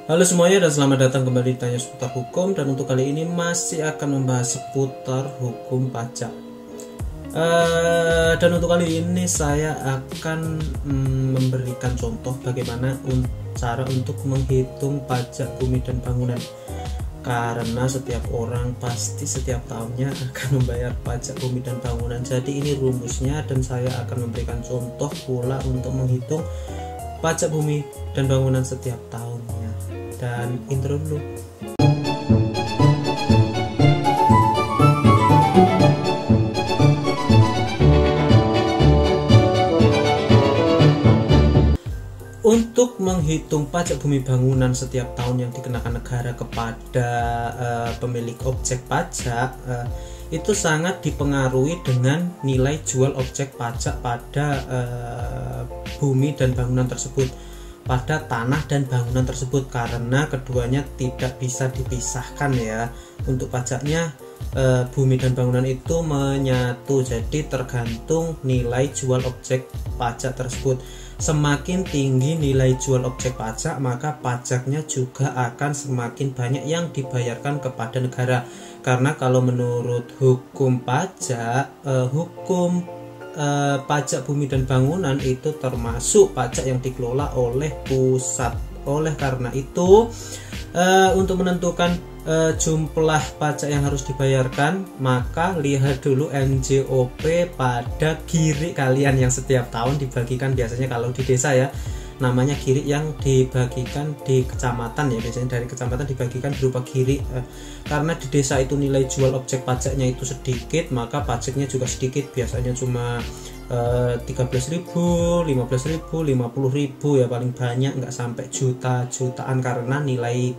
Halo semuanya dan selamat datang kembali di Tanya Seputar Hukum. Dan untuk kali ini masih akan membahas seputar hukum pajak. Dan untuk kali ini saya akan memberikan contoh bagaimana cara untuk menghitung pajak bumi dan bangunan. Karena setiap orang pasti setiap tahunnya akan membayar pajak bumi dan bangunan. Jadi ini rumusnya dan saya akan memberikan contoh pula untuk menghitung pajak bumi dan bangunan setiap tahunnya. Dan intro dulu. Untuk menghitung pajak bumi bangunan setiap tahun yang dikenakan negara kepada pemilik objek pajak, itu sangat dipengaruhi dengan nilai jual objek pajak pada bumi dan bangunan tersebut, pada tanah dan bangunan tersebut, karena keduanya tidak bisa dipisahkan ya. Untuk pajaknya bumi dan bangunan itu menyatu, jadi tergantung nilai jual objek pajak tersebut. Semakin tinggi nilai jual objek pajak, maka pajaknya juga akan semakin banyak yang dibayarkan kepada negara. Karena kalau menurut hukum pajak, pajak bumi dan bangunan itu termasuk pajak yang dikelola oleh pusat. Oleh karena itu, untuk menentukan jumlah pajak yang harus dibayarkan, maka lihat dulu NJOP pada girik kalian yang setiap tahun dibagikan. Biasanya kalau di desa ya, namanya girik yang dibagikan di kecamatan ya, biasanya dari kecamatan dibagikan berupa girik. Karena di desa itu nilai jual objek pajaknya itu sedikit, maka pajaknya juga sedikit, biasanya cuma 13.000, 15.000, 50.000 ya paling banyak, nggak sampai jutaan karena nilai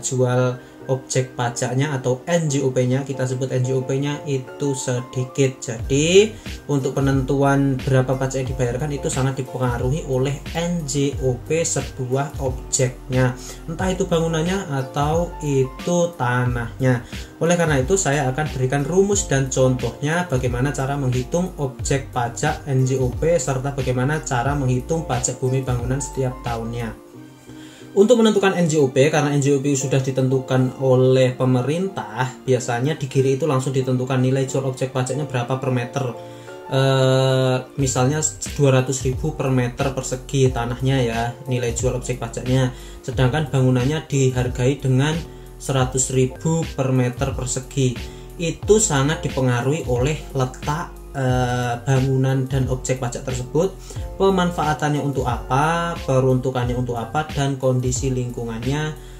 jual objek pajaknya atau NJOP-nya, kita sebut NJOP-nya itu sedikit. Jadi untuk penentuan berapa pajak yang dibayarkan itu sangat dipengaruhi oleh NJOP sebuah objeknya, entah itu bangunannya atau itu tanahnya. Oleh karena itu saya akan berikan rumus dan contohnya bagaimana cara menghitung objek pajak NJOP serta bagaimana cara menghitung pajak bumi bangunan setiap tahunnya. Untuk menentukan NJOP, karena NJOP sudah ditentukan oleh pemerintah, biasanya di kiri itu langsung ditentukan nilai jual objek pajaknya berapa per meter. Misalnya 200.000 per meter persegi tanahnya ya, nilai jual objek pajaknya. Sedangkan bangunannya dihargai dengan 100.000 per meter persegi. Itu sangat dipengaruhi oleh letak bangunan dan objek pajak tersebut, pemanfaatannya untuk apa, peruntukannya untuk apa, dan kondisi lingkungannya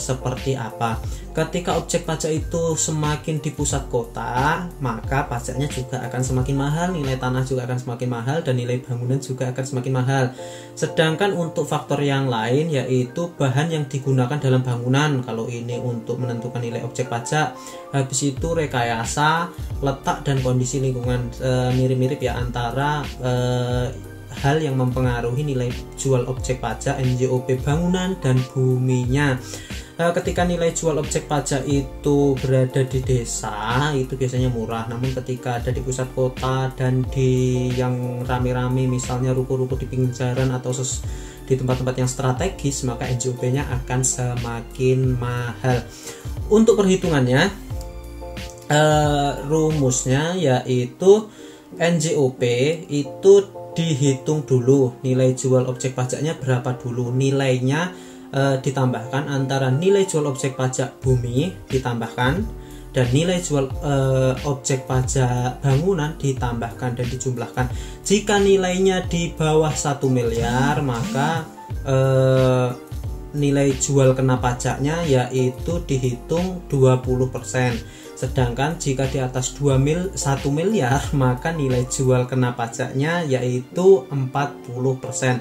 seperti apa. Ketika objek pajak itu semakin di pusat kota, maka pajaknya juga akan semakin mahal, nilai tanah juga akan semakin mahal, dan nilai bangunan juga akan semakin mahal. Sedangkan untuk faktor yang lain, yaitu bahan yang digunakan dalam bangunan, kalau ini untuk menentukan nilai objek pajak, habis itu rekayasa, letak, dan kondisi lingkungan, mirip-mirip ya antara hal yang mempengaruhi nilai jual objek pajak NJOP bangunan dan buminya. Ketika nilai jual objek pajak itu berada di desa, itu biasanya murah. Namun ketika ada di pusat kota dan di yang rame-rame, misalnya ruko-ruko di pinggir jalan atau di tempat-tempat yang strategis, maka NJOP-nya akan semakin mahal. Untuk perhitungannya, rumusnya yaitu NJOP itu dihitung dulu nilai jual objek pajaknya berapa dulu, nilainya ditambahkan antara nilai jual objek pajak bumi ditambahkan dan nilai jual objek pajak bangunan ditambahkan dan dijumlahkan. Jika nilainya di bawah 1 miliar, maka nilai jual kena pajaknya yaitu dihitung 20%. Sedangkan jika di atas 1 miliar, maka nilai jual kena pajaknya yaitu 40%.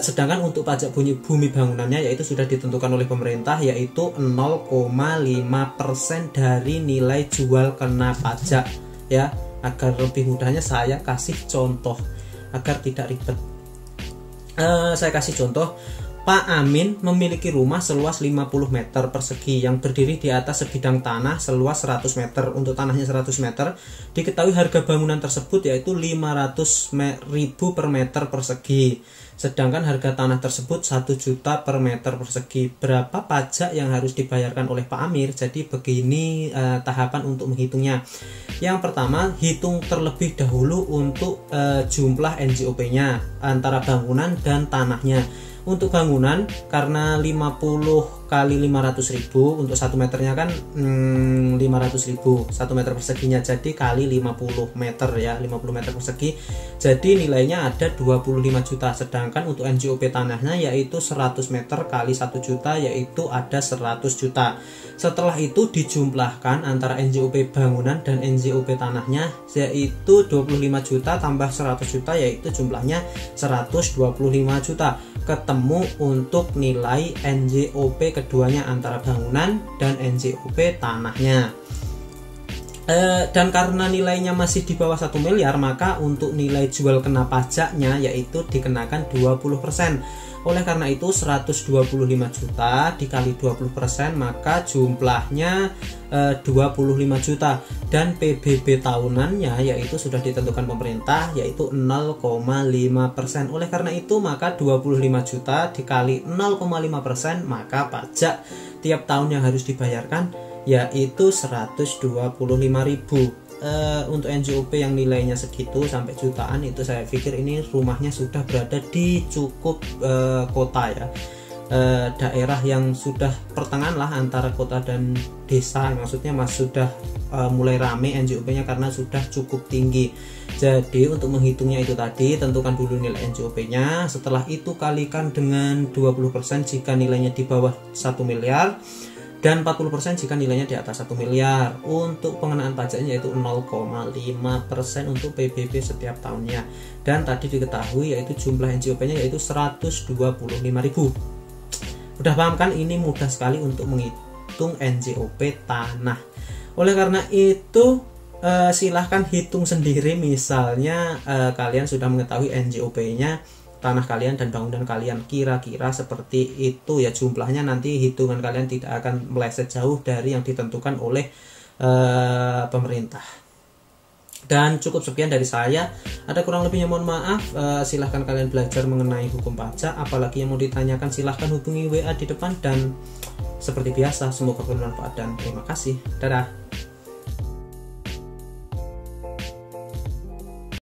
Sedangkan untuk pajak bumi bangunannya yaitu sudah ditentukan oleh pemerintah, yaitu 0,5% dari nilai jual kena pajak ya. Agar lebih mudahnya saya kasih contoh agar tidak ribet. Saya kasih contoh Pak Amin memiliki rumah seluas 50 meter persegi yang berdiri di atas sebidang tanah seluas 100 meter. Untuk tanahnya 100 meter, diketahui harga bangunan tersebut yaitu 500.000 per meter persegi. Sedangkan harga tanah tersebut 1 juta per meter persegi. Berapa pajak yang harus dibayarkan oleh Pak Amir? Jadi begini tahapan untuk menghitungnya. Yang pertama, hitung terlebih dahulu untuk jumlah NJOP-nya antara bangunan dan tanahnya. Untuk bangunan, karena 50 kali 500.000, untuk 1 meternya kan 500.000 1 meter perseginya, jadi kali 50 meter ya, 50 meter persegi, jadi nilainya ada 25 juta. Sedangkan untuk NJOP tanahnya yaitu 100 meter kali 1 juta, yaitu ada 100 juta. Setelah itu dijumlahkan antara NJOP bangunan dan NJOP tanahnya, yaitu 25 juta tambah 100 juta, yaitu jumlahnya 125 juta. Ketemu untuk nilai NJOP keduanya antara bangunan dan NJOP tanahnya. Dan karena nilainya masih di bawah 1 miliar, maka untuk nilai jual kena pajaknya yaitu dikenakan 20%. Oleh karena itu 125 juta dikali 20%, maka jumlahnya 25 juta. Dan PBB tahunannya yaitu sudah ditentukan pemerintah yaitu 0,5%. Oleh karena itu maka 25 juta dikali 0,5%, maka pajak tiap tahun yang harus dibayarkan yaitu 125.000. Untuk NJOP yang nilainya segitu sampai jutaan, itu saya pikir ini rumahnya sudah berada di cukup kota ya, daerah yang sudah pertengahan lah antara kota dan desa, maksudnya sudah mulai rame NJOP-nya karena sudah cukup tinggi. Jadi untuk menghitungnya itu tadi, tentukan dulu nilai NJOP-nya, setelah itu kalikan dengan 20% jika nilainya di bawah 1 miliar, dan 40% jika nilainya di atas 1 miliar. Untuk pengenaan pajaknya yaitu 0,5% untuk PBB setiap tahunnya. Dan tadi diketahui yaitu jumlah NJOP-nya yaitu 125.000. Udah paham kan? Ini mudah sekali untuk menghitung NJOP tanah. Oleh karena itu silahkan hitung sendiri. Misalnya kalian sudah mengetahui NJOP-nya tanah kalian dan bangunan kalian, kira-kira seperti itu ya jumlahnya. Nanti hitungan kalian tidak akan meleset jauh dari yang ditentukan oleh pemerintah. Dan cukup sekian dari saya. Ada kurang lebihnya mohon maaf. Silahkan kalian belajar mengenai hukum pajak. Apalagi yang mau ditanyakan silahkan hubungi WA di depan. Dan seperti biasa semoga bermanfaat dan terima kasih. Dadah.